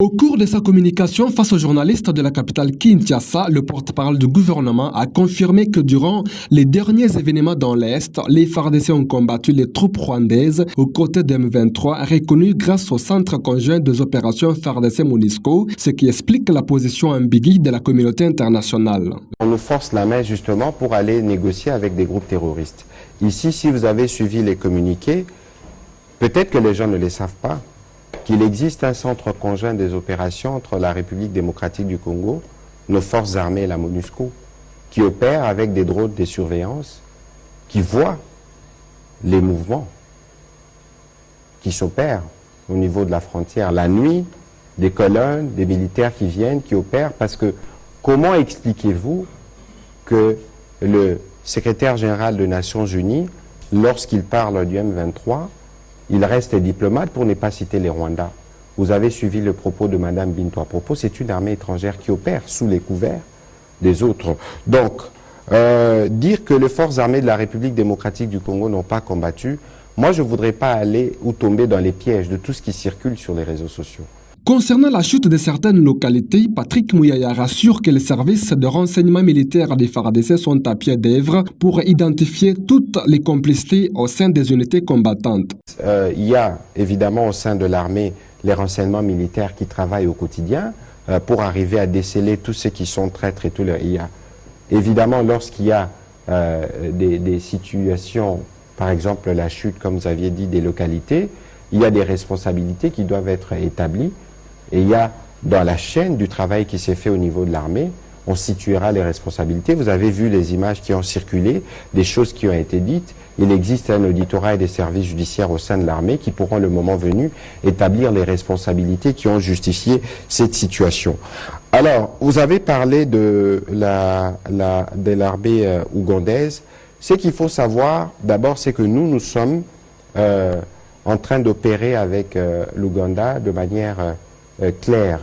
Au cours de sa communication face aux journalistes de la capitale Kinshasa, le porte-parole du gouvernement a confirmé que durant les derniers événements dans l'Est, les FARDC ont combattu les troupes rwandaises aux côtés de M23, reconnus grâce au Centre conjoint des opérations FARDC-MONUSCO, ce qui explique la position ambiguë de la communauté internationale. On nous force la main justement pour aller négocier avec des groupes terroristes. Ici, si vous avez suivi les communiqués, peut-être que les gens ne les savent pas, qu'il existe un centre conjoint des opérations entre la République démocratique du Congo, nos forces armées et la MONUSCO, qui opèrent avec des drones de surveillance, qui voient les mouvements qui s'opèrent au niveau de la frontière la nuit, des colonnes, des militaires qui viennent, qui opèrent, parce que comment expliquez-vous que le secrétaire général des Nations Unies, lorsqu'il parle du M23, il reste diplomate pour ne pas citer les Rwandais. Vous avez suivi le propos de Mme Bintou à propos, c'est une armée étrangère qui opère sous les couverts des autres. Donc, dire que les forces armées de la République démocratique du Congo n'ont pas combattu, moi je ne voudrais pas aller ou tomber dans les pièges de tout ce qui circule sur les réseaux sociaux. Concernant la chute de certaines localités, Patrick Mouyaya rassure que les services de renseignement militaire des FARDC sont à pied d'œuvre pour identifier toutes les complicités au sein des unités combattantes. Il y a évidemment au sein de l'armée les renseignements militaires qui travaillent au quotidien pour arriver à déceler tous ceux qui sont traîtres et tout le... Il y a évidemment lorsqu'il y a des situations, par exemple la chute, comme vous aviez dit, des localités, il y a des responsabilités qui doivent être établies. Et il y a dans la chaîne du travail qui s'est fait au niveau de l'armée, on situera les responsabilités. Vous avez vu les images qui ont circulé, des choses qui ont été dites. Il existe un auditorat et des services judiciaires au sein de l'armée qui pourront, le moment venu, établir les responsabilités qui ont justifié cette situation. Alors, vous avez parlé de l'armée ougandaise. Ce qu'il faut savoir, d'abord, c'est que nous sommes en train d'opérer avec l'Ouganda de manière claire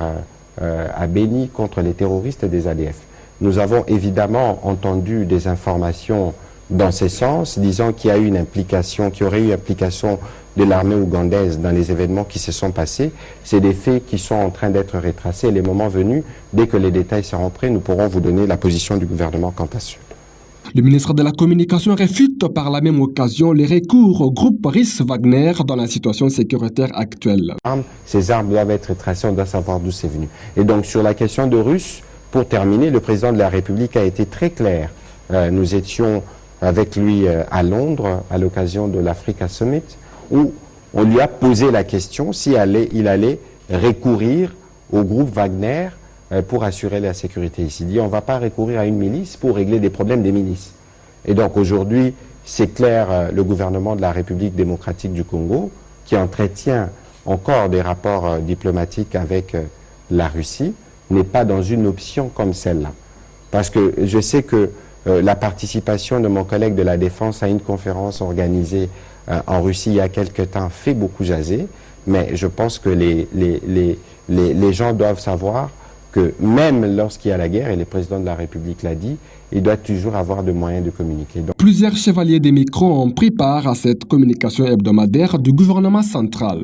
à Béni contre les terroristes des ADF. Nous avons évidemment entendu des informations dans ce sens, disant qu'il y a eu une implication, qu'il y aurait eu une implication de l'armée ougandaise dans les événements qui se sont passés. C'est des faits qui sont en train d'être retracés. Les moments venus, dès que les détails seront prêts, nous pourrons vous donner la position du gouvernement quant à ce. Le ministre de la Communication réfute par la même occasion les recours au groupe russe Wagner dans la situation sécuritaire actuelle. Ces armes doivent être tracées, on doit savoir d'où c'est venu. Et donc sur la question de Russes, pour terminer, le président de la République a été très clair. Nous étions avec lui à Londres à l'occasion de l'Africa Summit, où on lui a posé la question si il allait recourir au groupe Wagner pour assurer la sécurité. Il s'est dit, on ne va pas recourir à une milice pour régler des problèmes des milices. Et donc aujourd'hui, c'est clair, le gouvernement de la République démocratique du Congo, qui entretient encore des rapports diplomatiques avec la Russie, n'est pas dans une option comme celle-là. Parce que je sais que la participation de mon collègue de la Défense à une conférence organisée en Russie il y a quelque temps fait beaucoup jaser, mais je pense que les gens doivent savoir que même lorsqu'il y a la guerre, et le président de la République l'a dit, il doit toujours avoir des moyens de communiquer. Donc, plusieurs chevaliers des micros ont pris part à cette communication hebdomadaire du gouvernement central.